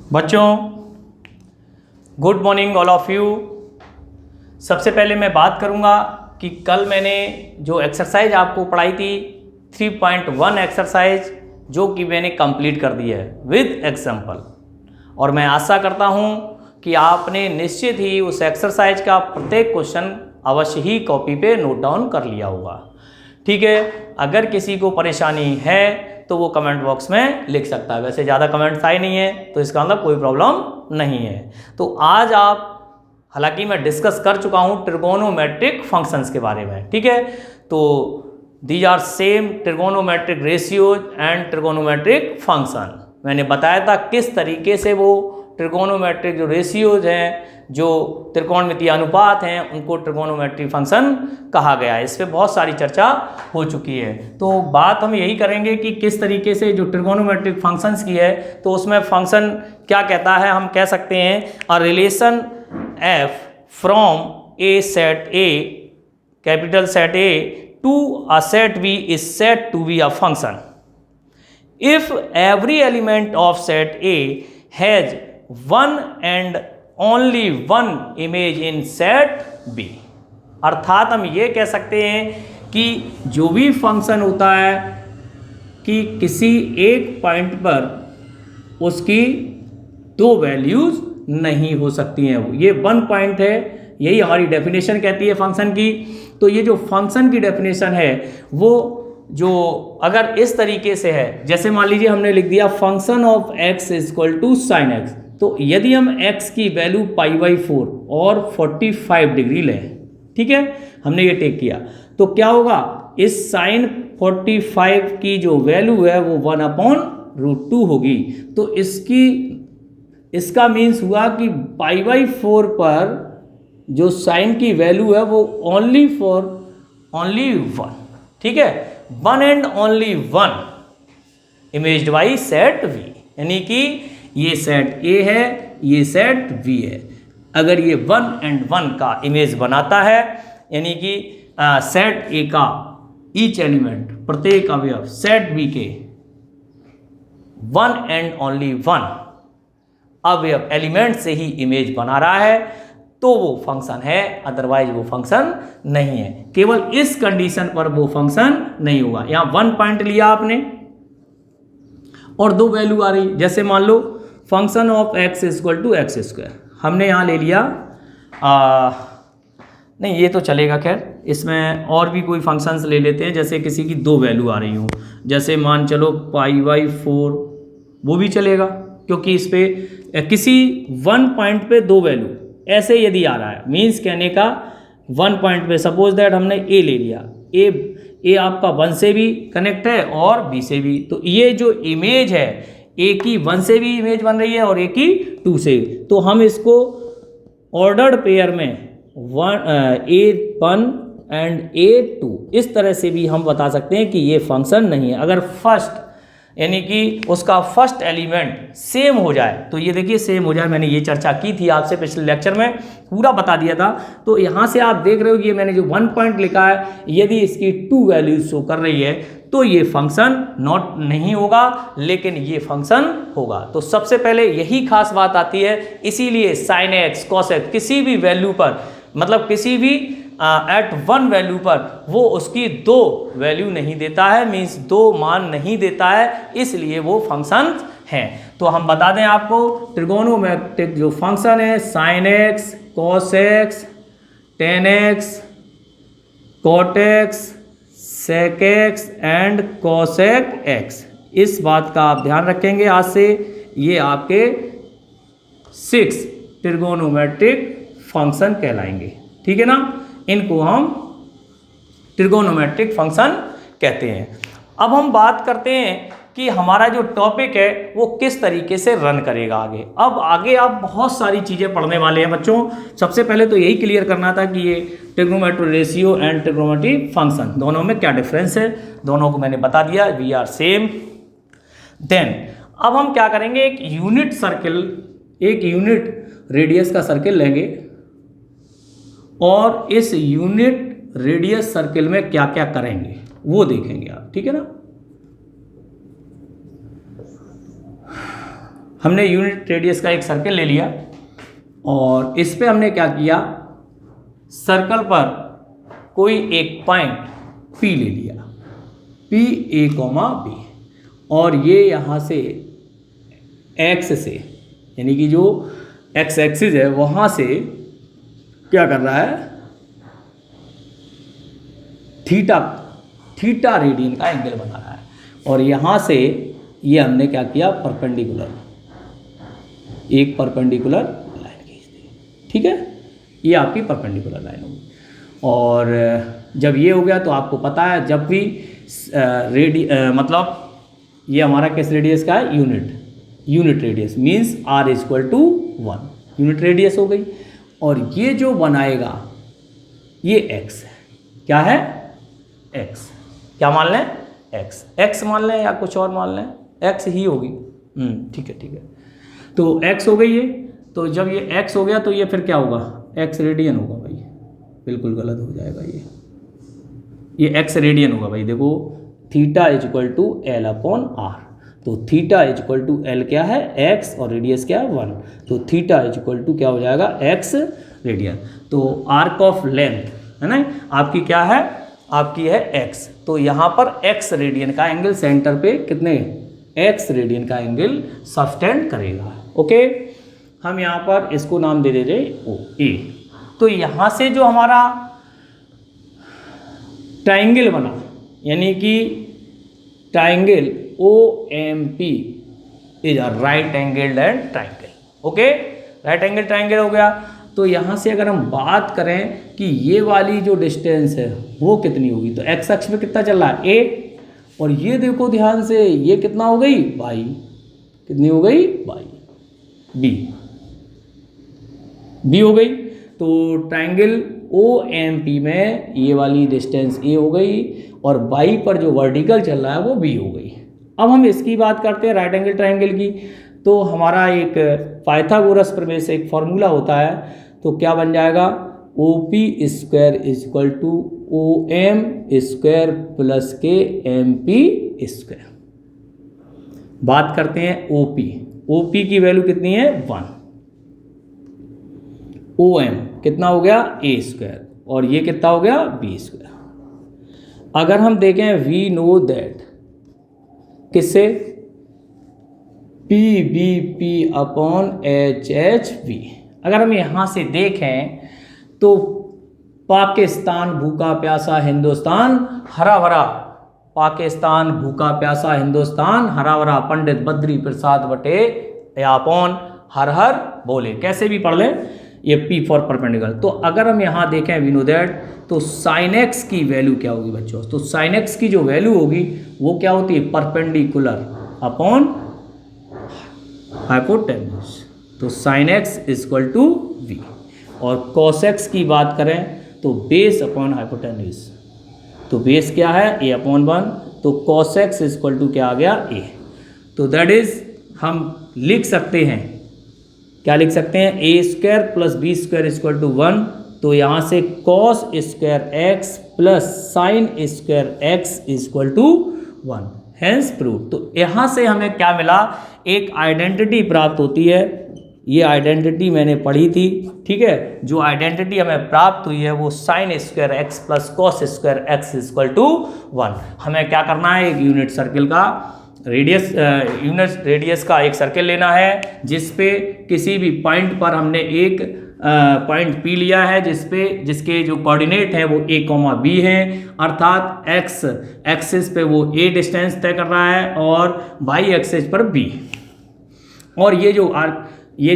बच्चों, good morning all of you. सबसे पहले मैं बात करूंगा कि कल मैंने जो एक्सरसाइज आपको पढ़ाई थी 3.1 एक्सरसाइज, जो कि मैंने कंप्लीट कर दी है विद एग्जाम्पल, और मैं आशा करता हूं कि आपने निश्चित ही उस एक्सरसाइज का प्रत्येक क्वेश्चन अवश्य ही कॉपी पे नोट डाउन कर लिया होगा। ठीक है, अगर किसी को परेशानी है तो वो कमेंट बॉक्स में लिख सकता है। वैसे ज़्यादा कमेंट्स आए नहीं है तो इसका मतलब कोई प्रॉब्लम नहीं है। तो आज आप, हालांकि मैं डिस्कस कर चुका हूँ ट्रिगोनोमेट्रिक फंक्शंस के बारे में, ठीक है। तो these are same trigonometric ratios and trigonometric function. मैंने बताया था किस तरीके से वो ट्रिगोनोमेट्रिक जो रेशियोज हैं, जो त्रिकोणमितीय अनुपात हैं, उनको ट्रिगोनोमेट्रिक फंक्शन कहा गया है। इस पर बहुत सारी चर्चा हो चुकी है। तो बात हम यही करेंगे कि किस तरीके से जो ट्रिगोनोमेट्रिक फंक्शंस की है, तो उसमें फंक्शन क्या कहता है। हम कह सकते हैं a relation F from A set A, capital set A, to a set B is set to be a function if every element of set A has one and only one image in set B। अर्थात हम ये कह सकते हैं कि जो भी function होता है कि किसी एक पॉइंट पर उसकी दो वैल्यूज नहीं हो सकती हैं। ये वन पॉइंट है, यही हमारी डेफिनेशन कहती है फंक्शन की। तो ये जो फंक्शन की डेफिनेशन है वो जो अगर इस तरीके से है, जैसे मान लीजिए हमने लिख दिया function of x is equal to sine x, तो यदि हम x की वैल्यू π/4 और 45 डिग्री लें, ठीक है, हमने ये टेक किया, तो क्या होगा, इस साइन 45 की जो वैल्यू है वो 1/√2 होगी। तो इसका मीन्स हुआ कि π/4 पर जो साइन की वैल्यू है वो ओनली 1, ठीक है, one and only one imaged by set V. यानी कि ये सेट ए है, ये सेट वी है। अगर ये 1 एंड 1 का इमेज बनाता है, यानी कि सेट ए का ईच एलिमेंट, प्रत्येक अवयव सेट बी के 1 एंड ओनली 1 अवयव एलिमेंट से ही इमेज बना रहा है, तो वो फंक्शन है, अदरवाइज वो फंक्शन नहीं है। केवल इस कंडीशन पर वो फंक्शन नहीं होगा। यहां 1 पॉइंट लिया आपने और दो वैल्यू आ रही, जैसे मान लो function of x is equal to x square, हमने यहां ले लिया नहीं ये तो चलेगा, खैर इसमें और भी कोई फंक्शंस ले लेते हैं, जैसे किसी की दो वैल्यू आ रही हो, जैसे मान चलो π/4, वो भी चलेगा, क्योंकि इस पे किसी 1 पॉइंट पे दो वैल्यू ऐसे यदि आ रहा है, मीन्स कहने का 1 पॉइंट पे सपोज दैट हमने ए ले लिया, ए आपका 1 से भी कनेक्ट है और बी से भी, तो ये जो इमेज है ए की 1 से भी इमेज बन रही है और ए की 2 से, तो हम इसको ऑर्डर्ड पेयर में A1 एंड A2 इस तरह से भी हम बता सकते हैं कि ये फंक्शन नहीं है। अगर फर्स्ट यानी कि उसका फर्स्ट एलिमेंट सेम हो जाए, तो ये देखिए सेम हो जाए, मैंने ये चर्चा की थी आपसे पिछले लेक्चर में, पूरा बता दिया था। तो यहाँ से आप देख रहे हो कि मैंने जो 1 पॉइंट लिखा है, यदि इसकी 2 वैल्यूज शो कर रही है तो ये फंक्शन नॉट नहीं होगा, लेकिन ये फंक्शन होगा। तो सबसे पहले यही खास बात आती है, इसीलिए साइन एक्स कॉस एक्स किसी भी वैल्यू पर, मतलब किसी भी एट 1 वैल्यू पर वो उसकी 2 वैल्यू नहीं देता है, मीन्स 2 मान नहीं देता है, इसलिए वो फंक्शन हैं। तो हम बता दें आपको, ट्रिगोनोमेट्रिक जो फंक्शन है sine x, cos x, tan x, cot x, sec x and cosec x, इस बात का आप ध्यान रखेंगे आज से। ये आपके 6 ट्रिगोनोमेट्रिक फंक्शन कहलाएंगे, ठीक है ना। इनको हम ट्रिगोनोमेट्रिक फंक्शन कहते हैं। अब हम बात करते हैं कि हमारा जो टॉपिक है वो किस तरीके से रन करेगा आगे। अब आगे आप बहुत सारी चीज़ें पढ़ने वाले हैं बच्चों। सबसे पहले तो यही क्लियर करना था कि ये trigonometric ratio and trigonometric function दोनों में क्या डिफरेंस है, दोनों को मैंने बता दिया, वी आर सेम। देन अब हम क्या करेंगे, एक यूनिट सर्किल, एक यूनिट रेडियस का सर्किल लेंगे और इस यूनिट रेडियस सर्किल में क्या क्या करेंगे वो देखेंगे आप, ठीक है ना। हमने यूनिट रेडियस का एक सर्कल ले लिया और इस पे हमने क्या किया, सर्कल पर कोई एक पॉइंट P ले लिया, P A, B, और ये यहाँ से X से, यानी कि जो X एक्सिस है वहाँ से क्या कर रहा है, थीटा रेडियन का एंगल बना रहा है। और यहाँ से ये हमने क्या किया, परपेंडिकुलर, एक परपेंडिकुलर लाइन खींच दी, ठीक है, ये आपकी परपेंडिकुलर लाइन होगी। और जब ये हो गया तो आपको पता है जब भी मतलब ये हमारा किस रेडियस का है, unit radius means R equal to 1 unit radius हो गई। और ये जो बनाएगा ये x है, क्या है, x, क्या मान लें, x मान लें या कुछ और मान लें, x ही होगी, ठीक है। तो x हो गई ये, तो जब ये x हो गया तो ये फिर क्या होगा, x रेडियन होगा भाई, बिल्कुल गलत हो जाएगा ये x रेडियन होगा भाई। देखो theta is equal to L upon R, तो theta is equal to L क्या है, x, और रेडियस क्या है 1, तो थीटा इज इक्वल टू क्या हो जाएगा, x रेडियन। तो आर्क ऑफ लेंथ है ना आपकी क्या है, आपकी है x, तो यहाँ पर x रेडियन का एंगल सेंटर पे कितने, x रेडियन का एंगल सब्टेंड करेगा। ओके, हम यहाँ पर इसको नाम दे देते O A। तो यहाँ से जो हमारा ट्राइंगल बना, यानी कि triangle OMP is a right angled triangle. Okay, right angle triangle हो गया। तो यहाँ से अगर हम बात करें कि ये वाली जो डिस्टेंस है वो कितनी होगी, तो x अक्ष पे कितना चल रहा है a, और ये देखो ध्यान से ये कितना हो गई y, कितनी हो गई y, b हो गई। तो ट्राइंगल OMP में ये वाली डिस्टेंस a हो गई और y पर जो वर्टिकल चल रहा है वो b हो गई। अब हम इसकी बात करते हैं राइट एंगल ट्राइंगल की। तो हमारा एक पाइथागोरस प्रमेय से एक फॉर्मूला होता है, तो क्या बन जाएगा, OP square is equal to OM square plus के MP स्क्वायर। बात करते हैं OP की वैल्यू कितनी है 1, OM कितना हो गया A स्क्वायर, और ये कितना हो गया B स्क्वायर। अगर हम देखें वी नो दैट, किससे, PBP अपॉन HHV। अगर हम यहाँ से देखें तो पाकिस्तान भूखा प्यासा हिंदुस्तान हरा भरा, पाकिस्तान भूखा प्यासा हिंदुस्तान हरा भरा, पंडित बद्री प्रसाद बटे अपॉन हर हर बोले, कैसे भी पढ़ ले, ये P फॉर परपेंडिकुलर। तो अगर हम यहाँ देखें वी नो दैट, तो साइन एक्स की वैल्यू क्या होगी बच्चों, तो साइन एक्स की जो वैल्यू होगी वो क्या होती है, परपेंडिकुलर अपॉन हाइपोटेन्यूज, तो sine x equal to V। और कॉस एक्स की बात करें तो बेस अपॉन हाइपोटेन्यूज, तो बेस क्या है a अपॉन 1, तो कॉस एक्स इक्वल टू क्या आ गया a। तो दैट इज हम लिख सकते हैं, क्या लिख सकते हैं, a square plus b square equal to 1, तो यहाँ से cos square x plus sine square x equal to 1, hence proved. तो यहाँ से हमें क्या मिला, एक आइडेंटिटी प्राप्त होती है, ये आइडेंटिटी मैंने पढ़ी थी, ठीक है, जो आइडेंटिटी हमें प्राप्त हुई है वो sine square x plus cos square x equal to 1। हमें क्या करना है, एक यूनिट सर्किल का रेडियस, यूनिट रेडियस का एक सर्किल लेना है, जिसपे किसी भी पॉइंट पर हमने एक पॉइंट P लिया है, जिसके जो कोऑर्डिनेट हैं वो a, b हैं, अर्थात x एक्सिस पे वो a डिस्टेंस तय कर रहा है और y एक्सिस पर b, और ये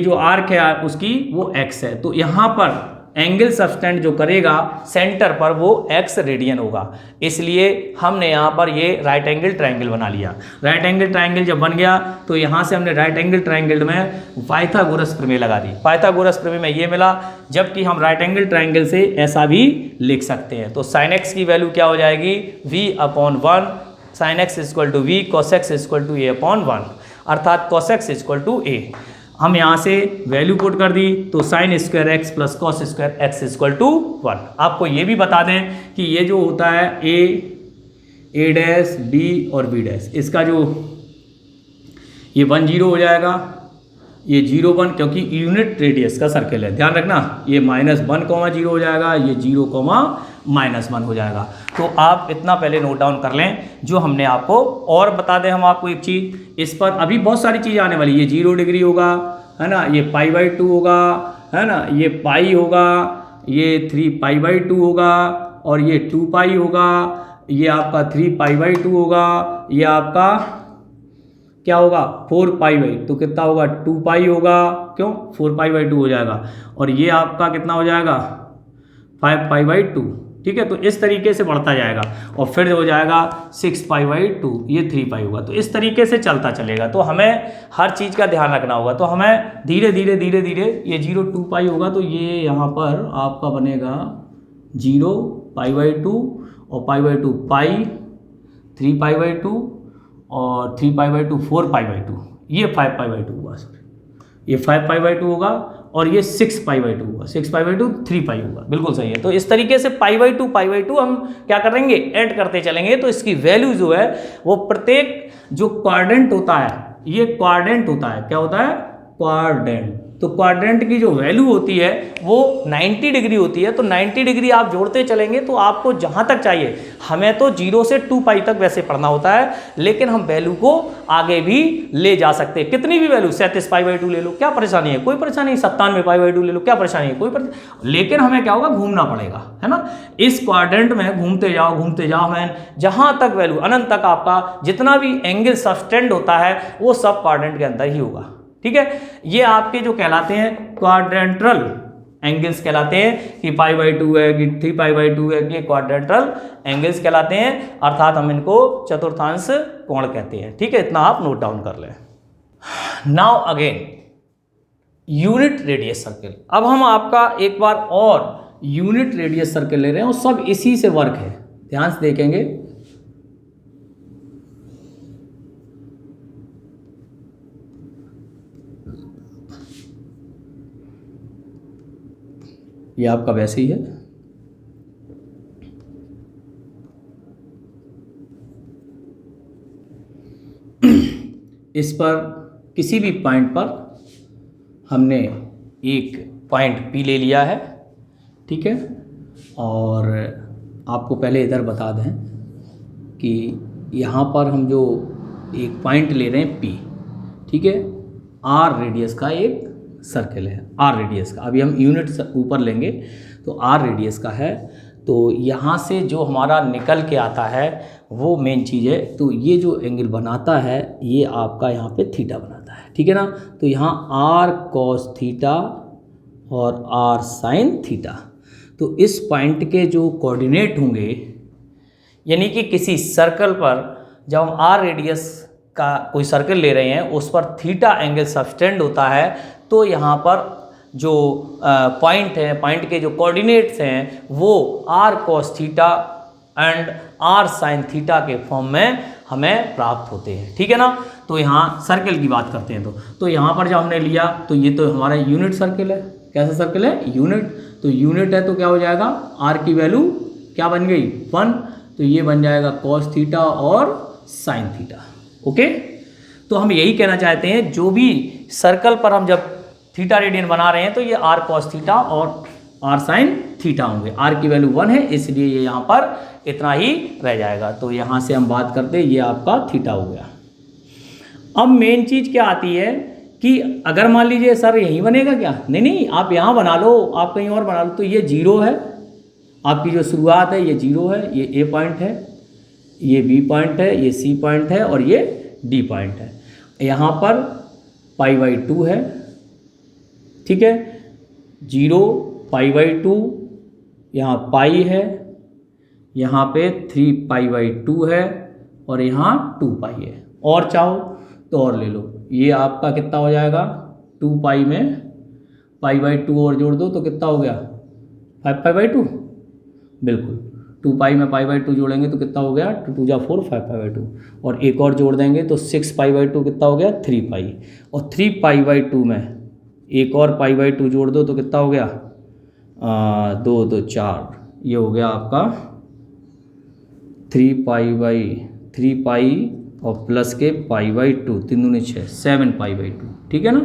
जो आर्क है उसकी वो x है। तो यहाँ पर एंगल सब्सटेंड जो करेगा सेंटर पर वो x रेडियन होगा, इसलिए हमने यहाँ पर ये राइट एंगल ट्रायंगल बना लिया। राइट एंगल ट्रायंगल जब बन गया तो यहाँ से हमने राइट एंगल ट्रायंगल में पाइथागोरस प्रमेय लगा दी। पाइथागोरस प्रमेय में ये मिला, जबकि हम राइट एंगल ट्रायंगल से ऐसा भी लिख सकते हैं। तो साइन एक्स की वैल्यू क्या हो जाएगी, v upon 1, sine x equal to v, cos x equal to a upon 1, अर्थात cos x equal to a। हम यहाँ से वैल्यू पुट कर दी, तो sine square x plus cos square x equal to 1। आपको ये भी बता दें कि ये जो होता है a डैश b और b डैश, इसका जो ये 1 0 हो जाएगा, ये 0 1 क्योंकि यूनिट रेडियस का सर्कल है, ध्यान रखना, ये -1, 0 हो जाएगा, ये 0, -1 हो जाएगा। तो आप इतना पहले नोट डाउन कर लें जो हमने आपको, और बता दें हम आपको एक चीज़, इस पर अभी बहुत सारी चीज़ें आने वाली, ये 0 डिग्री होगा, है ना, ये π/2 होगा, है ना, ये पाई होगा, ये 3π/2 होगा, और ये 2π होगा, ये आपका 3π/2 होगा, ये आपका क्या होगा 4π/, तो कितना होगा 2π होगा, क्यों 4π/2 हो जाएगा, और ये आपका कितना हो जाएगा 5π/2, ठीक है। तो इस तरीके से बढ़ता जाएगा, और फिर हो जाएगा 6π/2, ये 3π होगा। तो इस तरीके से चलता चलेगा। तो हमें हर चीज़ का ध्यान रखना होगा। तो हमें धीरे धीरे धीरे धीरे ये 0 2π होगा, तो ये यहाँ पर आपका बनेगा 0 π/2 और π/2 पाई, 3π/2 और 3π/2 4π/2, ये 5π/2 होगा, सॉरी ये 5π/2 होगा, और ये 6π/2 होगा, 6π/2 3π होगा, बिल्कुल सही है। तो इस तरीके से π/2 हम क्या करेंगे, ऐड करते चलेंगे। तो इसकी वैल्यू जो है वो प्रत्येक जो क्वाड्रेंट होता है, ये क्वाड्रेंट होता है, क्या होता है क्वाड्रेंट, तो क्वाड्रेंट की जो वैल्यू होती है वो 90 डिग्री होती है। तो 90 डिग्री आप जोड़ते चलेंगे तो आपको जहाँ तक चाहिए, हमें तो 0 से 2π तक वैसे पढ़ना होता है, लेकिन हम वैल्यू को आगे भी ले जा सकते हैं। कितनी भी वैल्यू 37π/2 ले लो, क्या परेशानी है, कोई परेशानी नहीं, 97π/2 ले लो, क्या परेशानी है, कोई परेशानी, लेकिन हमें क्या होगा, घूमना पड़ेगा, है ना। इस क्वाड्रेंट में घूमते जाओ, हमें जहाँ तक वैल्यू अनंत तक आपका जितना भी एंगल सब्सटेंड होता है वो सब क्वाड्रेंट के अंदर ही होगा, ठीक है। ये आपके जो कहलाते हैं क्वाड्रेंटल एंगल्स कहलाते हैं, कि π/2 है, कि 3π/2 है, कि क्वाड्रेंटल एंगल्स कहलाते हैं, अर्थात हम इनको चतुर्थांश कोण कहते हैं, ठीक है। इतना आप नोट डाउन कर लें। Now again unit radius circle, अब हम आपका एक बार और यूनिट रेडियस सर्कल ले रहे हैं, और सब इसी से वर्क है, ध्यान से देखेंगे। ये आपका वैसे ही है, इस पर किसी भी पॉइंट पर हमने एक पॉइंट P ले लिया है, ठीक है। और आपको पहले इधर बता दें कि यहाँ पर हम जो एक पॉइंट ले रहे हैं P, ठीक है, R रेडियस का एक सर्कल है, R रेडियस का, अभी हम यूनिट ऊपर लेंगे, तो R रेडियस का है। तो यहाँ से जो हमारा निकल के आता है वो मेन चीज़ है। तो ये जो एंगल बनाता है ये आपका यहाँ पे थीटा बनाता है, ठीक है ना। तो यहाँ R cos थीटा और R sin थीटा, तो इस पॉइंट के जो कोऑर्डिनेट होंगे, यानी कि किसी सर्कल पर जब हम R रेडियस का कोई सर्कल ले रहे हैं उस पर थीटा एंगल सब्सटेंड होता है, तो यहाँ पर जो पॉइंट है, पॉइंट के जो कोऑर्डिनेट्स हैं वो R cos theta and R sin theta के फॉर्म में हमें प्राप्त होते हैं, ठीक है ना। तो यहाँ सर्कल की बात करते हैं, तो यहाँ पर जब हमने लिया तो ये तो हमारा यूनिट सर्कल है, कैसा सर्कल है, यूनिट। तो यूनिट है तो क्या हो जाएगा, R की वैल्यू क्या बन गई 1, तो ये बन जाएगा cos थीटा और sin थीटा, ओके। तो हम यही कहना चाहते हैं, जो भी सर्कल पर हम जब थीटा रेडियन बना रहे हैं तो ये R cos थीटा और R sin थीटा होंगे। R की वैल्यू 1 है, इसलिए ये यहाँ पर इतना ही रह जाएगा। तो यहाँ से हम बात करते हैं, ये आपका थीटा हो गया। अब मेन चीज़ क्या आती है कि अगर मान लीजिए सर यही बनेगा क्या, नहीं, आप यहाँ बना लो, आप कहीं और बना लो, तो ये 0 है, आपकी जो शुरुआत है ये 0 है, ये A पॉइंट है, ये B पॉइंट है, ये C पॉइंट है और ये D पॉइंट है। यहाँ पर π/2 है, ठीक है, 0 π/2, यहाँ पाई है, यहाँ पे 3π/2 है और यहाँ 2π है। और चाहो तो और ले लो, ये आपका कितना हो जाएगा 2π में π/2 और जोड़ दो तो कितना हो गया 5π/2, बिल्कुल 2π में π/2 जोड़ेंगे तो कितना हो गया 2 2 जा 4 5π/2, और एक और जोड़ देंगे तो 6π/2 कितना हो गया 3π, और 3π/2 में एक और π/2 जोड़ दो तो कितना हो गया 2 2 4, ये हो गया आपका 3π और प्लस के π/2, 3 दूनी 6 7π/2, ठीक है ना।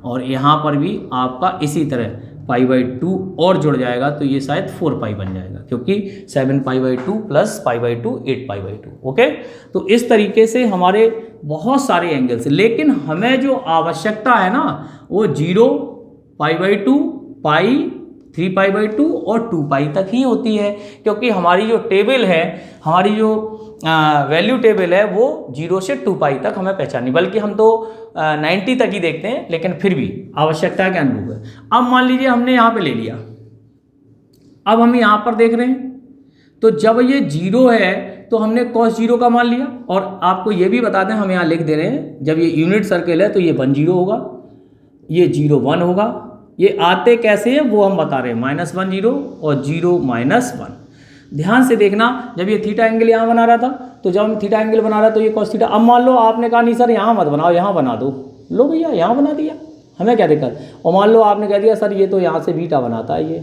और यहाँ पर भी आपका इसी तरह π/2 और जुड़ जाएगा, तो ये शायद 4π बन जाएगा, क्योंकि 7π/2 प्लस π/2 8π/2। ओके, तो इस तरीके से हमारे बहुत सारे एंगल्स, लेकिन हमें जो आवश्यकता है ना वो 0, π/2, π, 3π/2 और 2π तक ही होती है, क्योंकि हमारी जो टेबल है, हमारी जो वैल्यू टेबल है वो 0 से 2π तक हमें पहचानी, बल्कि हम तो 90 तक ही देखते हैं, लेकिन फिर भी आवश्यकता के अनुरूप है। अब मान लीजिए हमने यहाँ पे ले लिया, अब हम यहाँ पर देख रहे हैं, तो जब ये 0 है तो हमने cos 0 का मान लिया, और आपको ये भी बता दें, हम यहाँ लिख दे रहे हैं, जब ये यूनिट सर्कल है तो ये 1 0 होगा, ये 0 1 होगा। ये आते कैसे हैं वो हम बता रहे हैं, -1 0 और 0 -1। ध्यान से देखना, जब ये थीटा एंगल यहाँ बना रहा था, तो जब हम थीटा एंगल बना रहा तो ये cos थीटा। अब मान लो आपने कहा नहीं सर यहाँ मत बनाओ, यहाँ बना दो, लो भैया यहाँ बना दिया, हमें क्या दिक्कत। और मान लो आपने कह दिया सर ये तो यहाँ से बीटा बनाता है, ये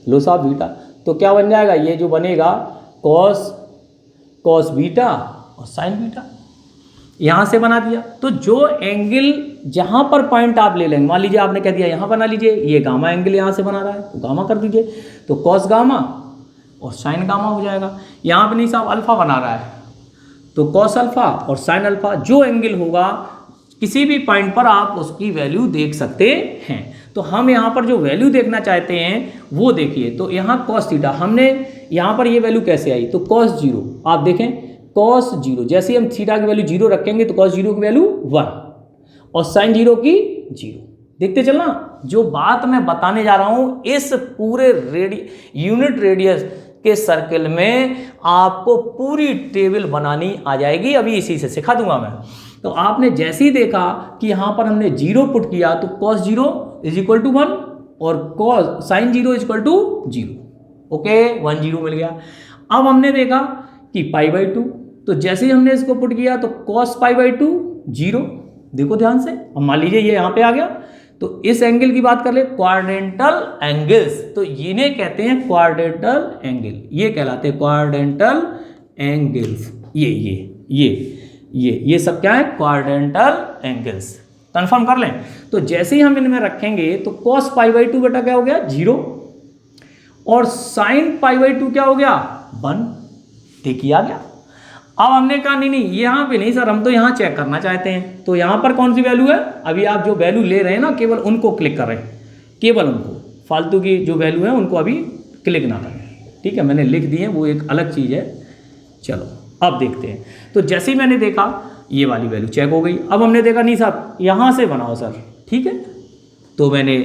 लो साहब बीटा, तो क्या बन जाएगा, ये जो बनेगा cos बीटा और sin बीटा, यहाँ से बना दिया। तो जो एंगल जहाँ पर पॉइंट आप ले लेंगे, मान लीजिए आपने कह दिया यहाँ बना लीजिए, ये गामा एंगल यहाँ से बना रहा है तो गामा कर दीजिए, तो cos गामा और sin गामा हो जाएगा। यहाँ पे नहीं साहब अल्फा बना रहा है, तो cos अल्फा और sin अल्फा, जो एंगल होगा किसी भी पॉइंट पर आप उसकी वैल्यू देख सकते हैं। तो हम यहाँ पर जो वैल्यू देखना चाहते हैं वो देखिए, तो यहाँ cos थीटा, हमने यहाँ पर ये वैल्यू कैसे आई, तो cos 0, आप देखें cos 0, जैसे हम थीटा की वैल्यू 0 रखेंगे तो cos 0 की वैल्यू 1 और sin 0 की 0। देखते चलना, जो बात मैं बताने जा रहा हूँ, इस पूरे यूनिट रेडियस के सर्कल में आपको पूरी टेबल बनानी आ जाएगी, अभी इसी से सिखा दूंगा मैं। तो आपने जैसे ही देखा कि यहाँ पर हमने 0 पुट किया तो cos 0 = 1 और sin 0 = 0। ओके, 1 0 मिल गया। अब हमने देखा कि π/2, तो जैसे ही हमने इसको पुट किया तो cos π/2 0। देखो ध्यान से, अब मान लीजिए ये यहाँ पे आ गया, तो इस एंगल की बात कर ले, क्वाड्रेंटल एंगल्स, तो इन्हें कहते हैं क्वाड्रेंटल एंगल, ये कहलाते हैं क्वाड्रेंटल एंगल्स। ये सब क्या है, क्वाड्रेंटल एंगल्स, कंफर्म कर लें। तो जैसे ही हम इनमें रखेंगे तो cos π/2 बेटा क्या हो गया, 0, और sin π/2 क्या हो गया, 1। देखिए आ गया। अब हमने कहा नहीं यहाँ पे नहीं सर, हम तो यहाँ चेक करना चाहते हैं, तो यहाँ पर कौन सी वैल्यू है, अभी आप जो वैल्यू ले रहे हैं ना, केवल उनको क्लिक कर रहे हैं, केवल उनको, फालतू की जो वैल्यू है उनको अभी क्लिक ना करें, ठीक है, मैंने लिख दी है, वो एक अलग चीज़ है। चलो अब देखते हैं, तो जैसे ही मैंने देखा ये वाली वैल्यू चेक हो गई। अब हमने देखा नहीं साहब यहाँ से बनाओ सर, ठीक है, तो मैंने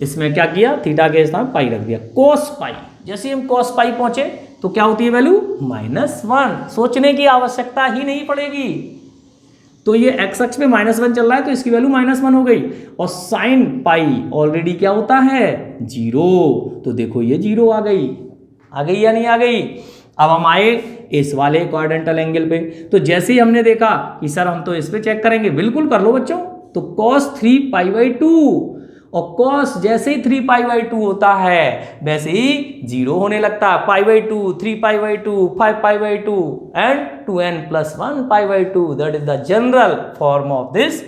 इसमें क्या किया, थीटा के स्थान पाई रख दिया, cos पाई। जैसे हम cos पाई पहुंचे तो क्या होती है वैल्यू, -1। सोचने की आवश्यकता ही नहीं पड़ेगी, तो ये x अक्ष पे -1 चल रहा है तो इसकी वैल्यू -1 हो गई, और sin पाई ऑलरेडी क्या होता है, 0, तो देखो ये 0 आ गई या नहीं आ गई। अब हम आए इस वाले क्वाड्रेंटल एंगल पे, तो जैसे ही हमने देखा कि सर हम तो इस पे चेक करेंगे, बिल्कुल कर लो बच्चों, तो cos 3π/2, और cos जैसे ही 3π/2 होता है वैसे ही 0 होने लगता है, π/2, 3π/2, 5π/2 and 2n+1π/2, that is the general form of this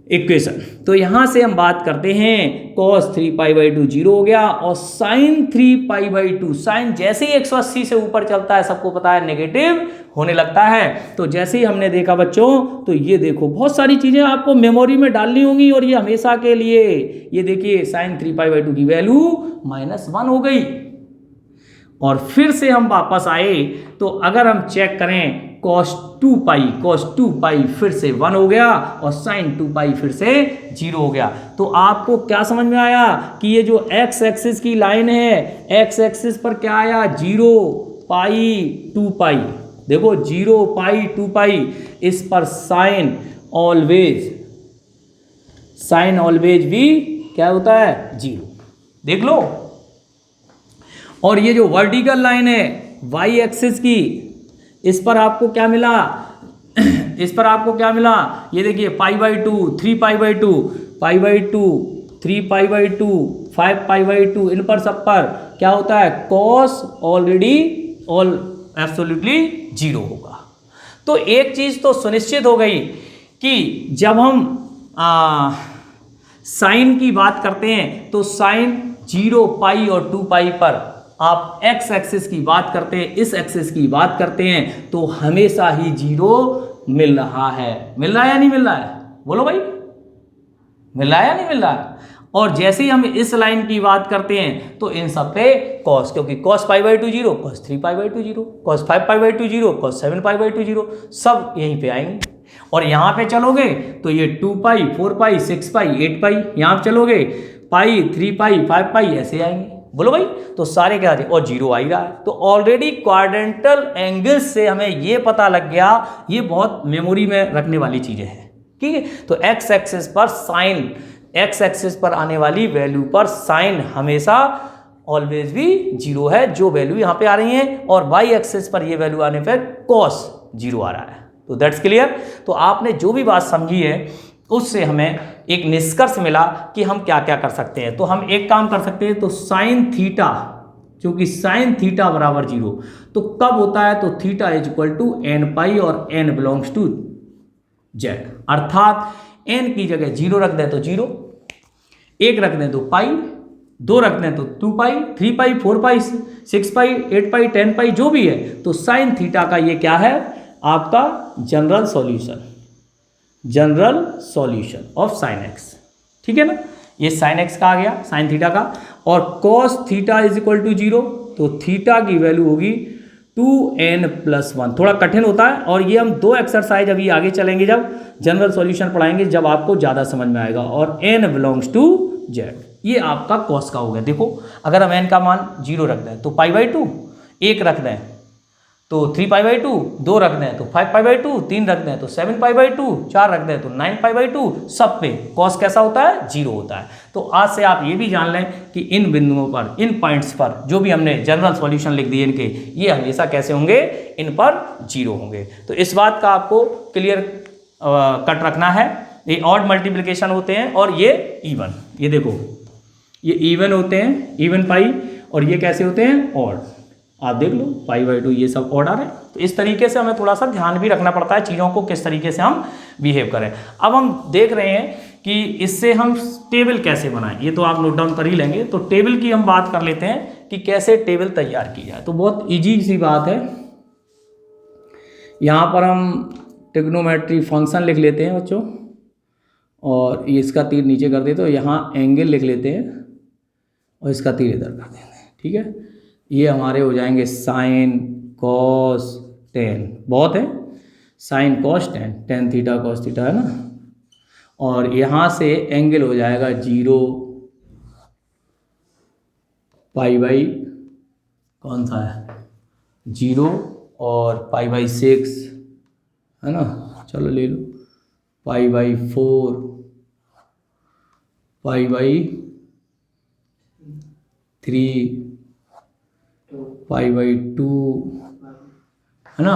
equation. तो यहां से हम बात करते हैं cos 3π/2 0 हो गया, और sin 3π/2, sin जैसे ही 180 से ऊपर चलता है, सबको पता है नेगेटिव होने लगता है। तो जैसे ही हमने देखा बच्चों, तो ये देखो बहुत सारी चीजें आपको मेमोरी में डालनी होंगी, और ये हमेशा के लिए, ये देखिए sin 3π/2 की वैल्यू -1 हो गई। और फिर से हम वापस आए, तो अगर हम चेक करें cos 2π फिर से 1 हो गया, और sin 2π फिर से 0 हो गया। तो आपको क्या समझ में आया कि ये जो x एक्सिस की लाइन है, x एक्सिस पर क्या आया, 0 π 2π, देखो 0 π 2π, इस पर साइन ऑलवेज भी क्या होता है, 0, देख लो। और ये जो वर्टिकल लाइन है y एक्सिस की, इस पर आपको क्या मिला, ये देखिए π/2, 3π/2, π/2, 3π/2, 5π/2, इन पर सब पर क्या होता है, cos ऑलरेडी एब्सोल्युटली 0 होगा। तो एक चीज तो सुनिश्चित हो गई कि जब हम साइन की बात करते हैं तो साइन 0 पाई और 2 पाई पर आप एक्स एक्सिस की बात करते हैं, इस एक्सिस की बात करते हैं तो हमेशा ही 0 मिल रहा है। मिल रहा है या नहीं मिल रहा है? बोलो भाई, मिल रहा है या नहीं मिल रहा है? और जैसे ही हम इस लाइन की बात करते हैं तो इन सब पे कॉस, क्योंकि cos pi by 2 0, cos 3 pi by 2 0, cos 5 pi by 2 0, cos 7 pi by 2 0, सब यहीं पे आएंगे। और यहाँ पे चलोगे तो ये 2 पाई 4 पाई 6 पाई 8 पाई, यहाँ पे चलोगे पाई 3 पाई 5 पाई ऐसे आएंगे। बोलो भाई, तो सारे क्या थे और 0 आ ही रहा है। तो ऑलरेडी क्वाड्रेंटल एंगल्स से हमें ये पता लग गया, ये बहुत मेमोरी में रखने वाली चीजें हैं, ठीक है। तो एक्स एक्सिस पर साइन, एक्स एक्सिस पर आने वाली वैल्यू पर साइन हमेशा ऑलवेज भी 0 है, जो वैल्यू यहाँ पे आ रही है, और वाई एक्सिस पर ये वैल्यू आने पर कॉस 0 आ रहा है। तो दैट्स क्लियर। तो आपने जो भी बात समझी है उससे हमें एक निष्कर्ष मिला कि हम क्या क्या कर सकते हैं। तो हम एक काम कर सकते हैं, तो साइन थीटा, क्योंकि साइन थीटा बराबर 0 तो कब होता है, तो theta is equal to n pi और एन बिलोंग्स टू जेड, अर्थात एन की जगह 0 रख दें तो 0, 1 रख दें तो पाई, 2 रख दें तो 2 पाई, 3 पाई 4 पाई 6 पाई 8 पाई 10 पाई जो भी है। तो साइन थीटा का ये क्या है, आपका general solution, general solution of sine x, ठीक है ना। ये साइन एक्स का आ गया, साइन थीटा का। और cos theta is equal to 0, तो थीटा की वैल्यू होगी 2n+1। थोड़ा कठिन होता है, और ये हम 2 एक्सरसाइज अभी आगे चलेंगे, जब जनरल सॉल्यूशन पढ़ाएंगे, जब आपको ज़्यादा समझ में आएगा। और n बिलोंग्स टू जेड, ये आपका कॉस का हो गया। देखो अगर हम n का मान 0 रख दें तो पाई बाई 2, 1 रख दें तो 3 पाई बाई 2, 2 रख दें तो 5 पाई बाई 2, 3 रख दें तो 7 पाई बाई 2, 4 रख दें तो 9 पाई बाई 2, सब पे कॉस कैसा होता है, 0 होता है। तो आज से आप ये भी जान लें कि इन बिंदुओं पर, इन पॉइंट्स पर जो भी हमने जनरल सॉल्यूशन लिख दिए इनके, ये हमेशा कैसे होंगे, इन पर 0 होंगे। तो इस बात का आपको क्लियर कट रखना है। ये ऑड मल्टीप्लिकेशन होते हैं और ये इवन, ये देखो ये इवन होते हैं, इवन पाई, और ये कैसे होते हैं, ऑड। आप देख लो पाई बाई 2 ये सब ऑड आ रहे हैं। तो इस तरीके से हमें थोड़ा सा ध्यान भी रखना पड़ता है चीज़ों को, किस तरीके से हम बिहेव करें। अब हम देख रहे हैं कि इससे हम टेबल कैसे बनाएं, ये तो आप नोट डाउन कर ही लेंगे। तो टेबल की हम बात कर लेते हैं कि कैसे टेबल तैयार की जाए। तो बहुत ईजी सी बात है, यहाँ पर हम ट्रिग्नोमेट्री फंक्शन लिख लेते हैं बच्चों, और ये इसका तीर नीचे कर देते, तो यहाँ एंगल लिख लेते हैं और इसका तीर इधर कर देते हैं, ठीक है। ये हमारे हो जाएंगे साइन कॉस टेन, बहुत है, sine cos tan, tan theta cos theta है ना। और यहाँ से एंगल हो जाएगा 0 पाई बाई, कौन सा है 0 और पाई बाई 6 है ना, चलो ले लो, pi by 4, pi by 3, pi by 2 है ना,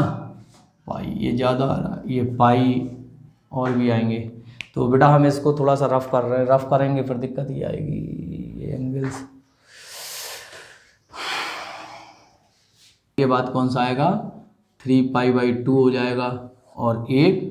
पाई ये ज़्यादा आ रहा है, ये पाई और भी आएंगे। तो बेटा हम इसको थोड़ा सा रफ कर रहे हैं, रफ करेंगे फिर दिक्कत ही आएगी। ये एंगल्स, ये बात कौन सा आएगा, 3 पाई बाई 2 हो जाएगा और एक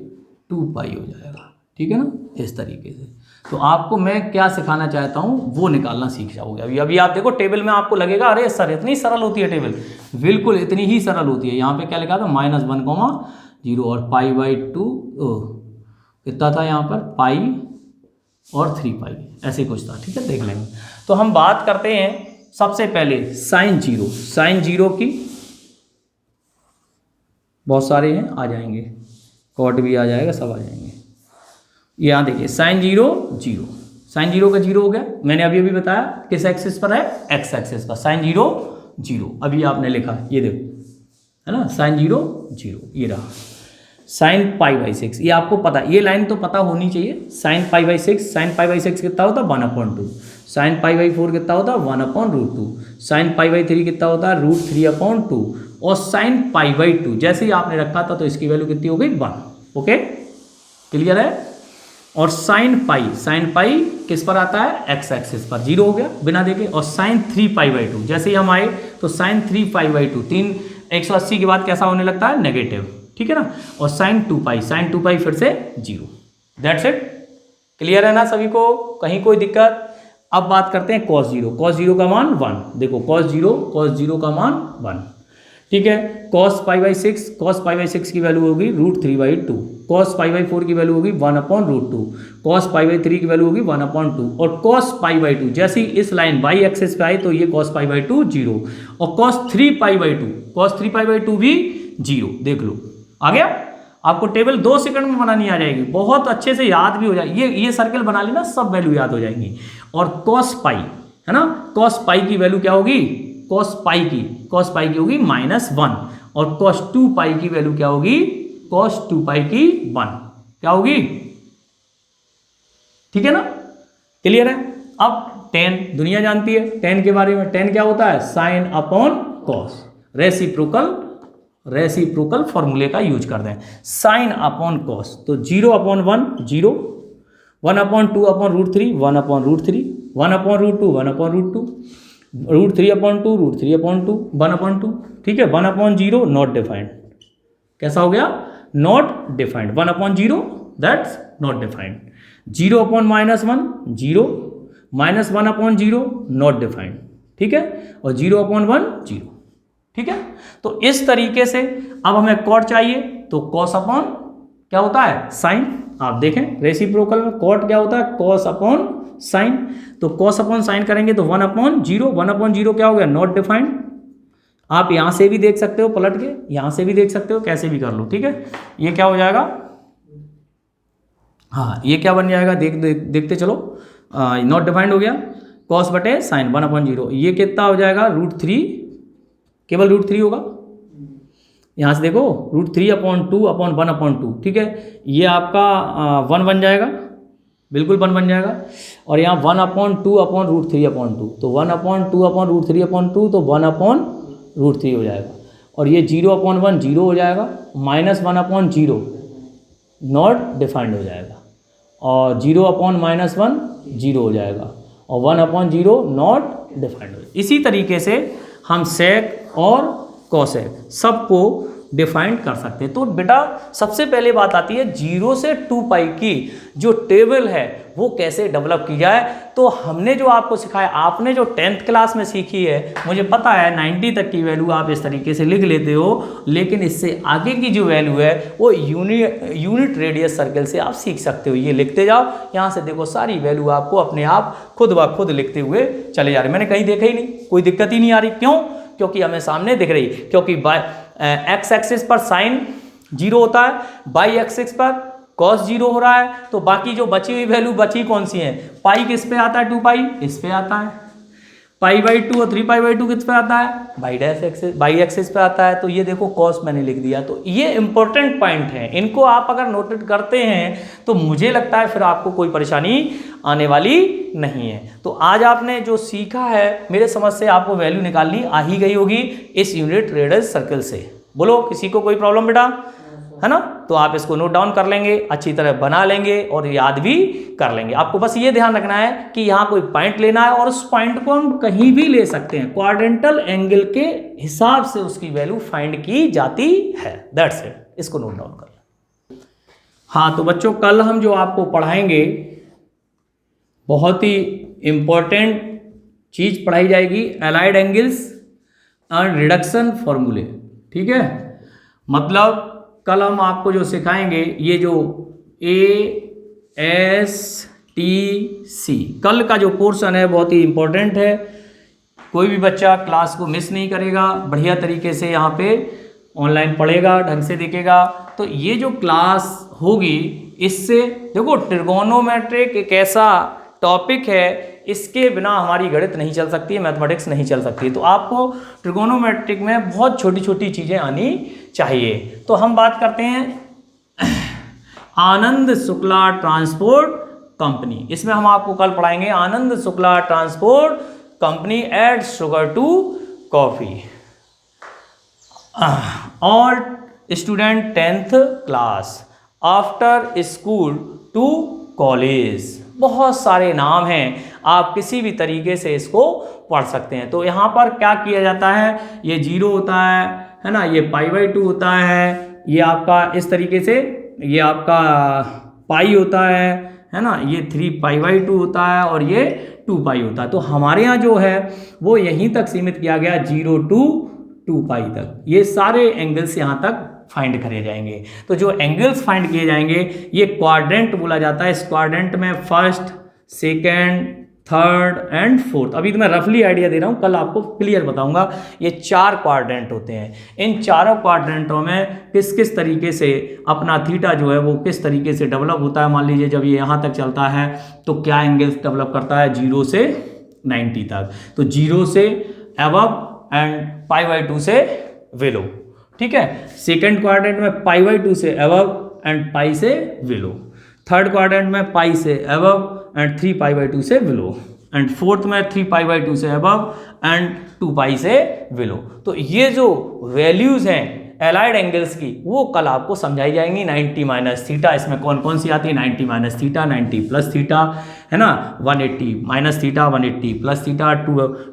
2 पाई हो जाएगा, ठीक है ना, इस तरीके से। तो आपको मैं क्या सिखाना चाहता हूँ वो निकालना सीख जाओगे। अभी आप देखो टेबल में आपको लगेगा अरे सर इतनी सरल होती है टेबल, बिल्कुल इतनी ही सरल होती है। यहाँ पे क्या लिखा था, -1, 0 और पाई बाई 2, कितना था यहाँ पर, पाई और 3 पाई, ऐसे कुछ था, ठीक है, देख लेंगे। तो हम बात करते हैं सबसे पहले साइन 0, साइन 0 की बहुत सारे हैं, आ जाएंगे, कॉट भी आ जाएगा, सब आ जाएंगे। यहाँ देखिए साइन 0 0, साइन 0 का 0 हो गया, मैंने अभी बताया किस एक्सिस पर है, एक्स एक्सिस पर, साइन 0 0 अभी आपने लिखा, ये देखो है ना, साइन 0 0, ये रहा साइन पाई बाई 6, ये आपको पता, ये लाइन तो पता होनी चाहिए। Sine pi by 6, sine pi by 6 कितना होता है 1/2, साइन पाई बाई 4 कितना होता है 1/√2, साइन पाई बाई 3 कितना होता है √3/2, और साइन पाई बाई 2 जैसे ही आपने रखा था तो इसकी वैल्यू कितनी हो गई 1। ओके, क्लियर है। और साइन पाई किस पर आता है, एक्स एक्सिस पर, 0 हो गया बिना देखे। और साइन 3 पाई बाई 2 जैसे ही हम आए तो साइन 3 पाई बाई 2, 180 के बाद कैसा होने लगता है, नेगेटिव, ठीक है ना। और साइन 2 पाई फिर से 0, दैट्स इट, क्लियर है ना सभी को, कहीं कोई दिक्कत? अब बात करते हैं cos 0। cos 0 का मान 1, देखो cos 0 का मान 1, ठीक है। cos पाई बाई 6 की वैल्यू होगी √3/2, cos पाई बाई 4 की वैल्यू होगी 1/√2, cos पाई बाई 3 की वैल्यू होगी 1/2, और cos पाई बाई 2 जैसे ही इस लाइन y एक्सिस पे आई तो ये cos पाई बाई 2 0, और cos 3 पाई बाई 2 भी 0। देख लो आ गया, आपको टेबल 2 सेकंड में बनानी आ जाएगी, बहुत अच्छे से याद भी हो जाएगी। ये सर्कल बना लेना, सब वैल्यू याद हो जाएंगी। और cos पाई है ना, cos पाई की वैल्यू क्या होगी, cos पाई की होगी -1, और cos 2 पाई की वैल्यू क्या होगी, cos 2 पाई की 1 क्या होगी, ठीक है ना, क्लियर है। अब tan दुनिया जानती है tan के बारे में, tan क्या होता है, sin अपॉन cos, रेसिप्रोकल फॉर्मूले का यूज कर दें, sin अपॉन cos, तो 0/1 0, 1/2 अपॉन √3 1/√3, 1/√2 1/√2, √3/2 √3/2 1/2, ठीक है। 1/0 नॉट डिफाइंड, कैसा हो गया, not defined, 1/0 that's not defined, 0/-1 0, -1/0 not defined, ठीक है, और 0/1 0, ठीक है। तो इस तरीके से अब हमें कॉट चाहिए, तो cos अपॉन क्या होता है, साइन। आप देखें रेसिप्रोकल में कॉट क्या होता है, cos अपॉन साइन, तो cos अपॉन साइन करेंगे तो 1/0, 1/0 क्या हो गया, नॉट डिफाइंड। आप यहां से भी देख सकते हो पलट के, यहां से भी देख सकते हो, कैसे भी कर लो, ठीक है। ये क्या हो जाएगा, हाँ ये क्या बन जाएगा, देखते चलो, नॉट डिफाइंड हो गया, cos बटे साइन 1/0, ये कितना हो जाएगा, √3, केवल √3 होगा। यहाँ से देखो √3/2/1/2, ठीक है, ये आपका 1 बन जाएगा, बिल्कुल 1 बन जाएगा, और यहाँ 1/2/√3/2, तो 1/2/√3/2 तो 1/√3 हो जाएगा, और ये 0/1 0 हो जाएगा, -1/0 नॉट डिफाइंड हो जाएगा, और 0/-1 0 हो जाएगा, और 1/0 नॉट डिफाइंड हो जाएगा। इसी तरीके से हम सेक और कॉसेक सबको डिफाइंड कर सकते हैं। तो बेटा सबसे पहले बात आती है 0 से 2 पाई की जो टेबल है वो कैसे डेवलप की जाए। तो हमने जो आपको सिखाया, आपने जो 10th क्लास में सीखी है, मुझे पता है 90 तक की वैल्यू आप इस तरीके से लिख लेते हो, लेकिन इससे आगे की जो वैल्यू है वो यूनिट रेडियस सर्कल से आप सीख सकते हो। ये लिखते जाओ, यहाँ से देखो सारी वैल्यू आपको अपने आप खुद ब खुद लिखते हुए चले जा रहे। मैंने कहीं देखा ही नहीं, कोई दिक्कत ही नहीं आ रही। क्यों? क्योंकि हमें सामने दिख रही, क्योंकि एक्स एक्सिस पर साइन 0 होता है, वाई एक्सिस पर कॉस 0 हो रहा है, तो बाकी जो बची हुई वैल्यू बची कौन सी है, पाई किस पे आता है, 2 पाई इस पे आता है, π/2 और 3π/2 किस पे आता है, वाई एक्सिस पे आता है। तो ये देखो कॉस मैंने लिख दिया। तो ये इंपॉर्टेंट पॉइंट है, इनको आप अगर नोटेड करते हैं तो मुझे लगता है फिर आपको कोई परेशानी आने वाली नहीं है। तो आज आपने जो सीखा है, मेरे समझ से आपको वैल्यू निकालनी आ ही गई होगी इस यूनिट रेडियस सर्कल से। बोलो किसी को कोई प्रॉब्लम बेटा, है ना? तो आप इसको नोट डाउन कर लेंगे, अच्छी तरह बना लेंगे और याद भी कर लेंगे। आपको बस ये ध्यान रखना है कि यहाँ कोई पॉइंट लेना है और उस पॉइंट को हम कहीं भी ले सकते हैं, क्वाड्रेंटल एंगल के हिसाब से उसकी वैल्यू फाइंड की जाती है। दैट्स इट, इसको नोट डाउन कर लें। हाँ तो बच्चों, कल हम जो आपको पढ़ाएंगे बहुत ही इंपॉर्टेंट चीज पढ़ाई जाएगी, एलाइड एंगल्स एंड रिडक्शन फॉर्मूले। ठीक है, मतलब कल हम आपको जो सिखाएंगे ये जो ASTC कल का जो पोर्शन है बहुत ही इंपॉर्टेंट है। कोई भी बच्चा क्लास को मिस नहीं करेगा, बढ़िया तरीके से यहाँ पे ऑनलाइन पढ़ेगा, ढंग से देखेगा। तो ये जो क्लास होगी इससे देखो, ट्रिगोनोमेट्रिक एक ऐसा टॉपिक है, इसके बिना हमारी गणित नहीं चल सकती है, मैथमेटिक्स नहीं चल सकती है। तो आपको ट्रिगोनोमेट्रिक में बहुत छोटी छोटी चीज़ें आनी चाहिए। तो हम बात करते हैं आनंद शुक्ला ट्रांसपोर्ट कंपनी। इसमें हम आपको कल पढ़ाएंगे Anand Shukla transport company add sugar to coffee. All student 10th class after school to college. बहुत सारे नाम हैं, आप किसी भी तरीके से इसको पढ़ सकते हैं। तो यहाँ पर क्या किया जाता है, ये 0 होता है ना, ये π/2 होता है, ये आपका इस तरीके से ये आपका पाई होता है है ना, ये 3π/2 होता है और ये 2π होता है। तो हमारे यहाँ जो है वो यहीं तक सीमित किया गया 0 to 2π तक। ये सारे एंगल्स यहाँ तक फाइंड करे जाएंगे। तो जो एंगल्स फाइंड किए जाएंगे ये क्वाड्रेंट बोला जाता है। इस क्वाड्रेंट में first, second, third and fourth, अभी तो मैं रफली आइडिया दे रहा हूँ, कल आपको क्लियर बताऊंगा। ये 4 क्वाड्रेंट होते हैं। इन चारों क्वाड्रेंटों में किस किस तरीके से अपना थीटा जो है वो किस तरीके से डेवलप होता है। मान लीजिए जब ये यहाँ तक चलता है तो क्या एंगल्स डेवलप करता है 0 से 90 तक। तो 0 से अबव एंड π/2 से बिलो, ठीक है। सेकेंड क्वाड्रेंट में π/2 से अबव एंड π से बिलो। थर्ड क्वाड्रेंट में π से अबव एंड 3π/2 से बिलो। एंड फोर्थ में 3π/2 से अबव एंड 2π से बिलो। तो ये जो वैल्यूज हैं एलाइड एंगल्स की वो कल आपको समझाई जाएंगी। 90 माइनस थीटा, इसमें कौन कौन सी आती है, 90 माइनस थीटा, 90 प्लस थीटा, है ना, 180 minus theta, 180 plus theta,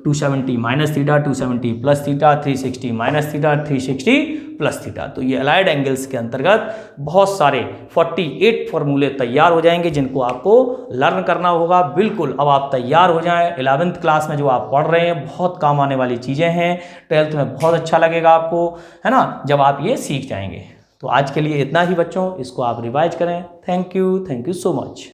270 minus theta, 270 plus theta, 360 minus theta, 360 plus theta. तो ये अलाइड एंगल्स के अंतर्गत बहुत सारे 48 फॉर्मूले तैयार हो जाएंगे जिनको आपको लर्न करना होगा। बिल्कुल अब आप तैयार हो जाएं। 11th क्लास में जो आप पढ़ रहे हैं बहुत काम आने वाली चीज़ें हैं। 12th में बहुत अच्छा लगेगा आपको, है ना, जब आप ये सीख जाएंगे। तो आज के लिए इतना ही बच्चों, इसको आप रिवाइज करें। Thank you so much.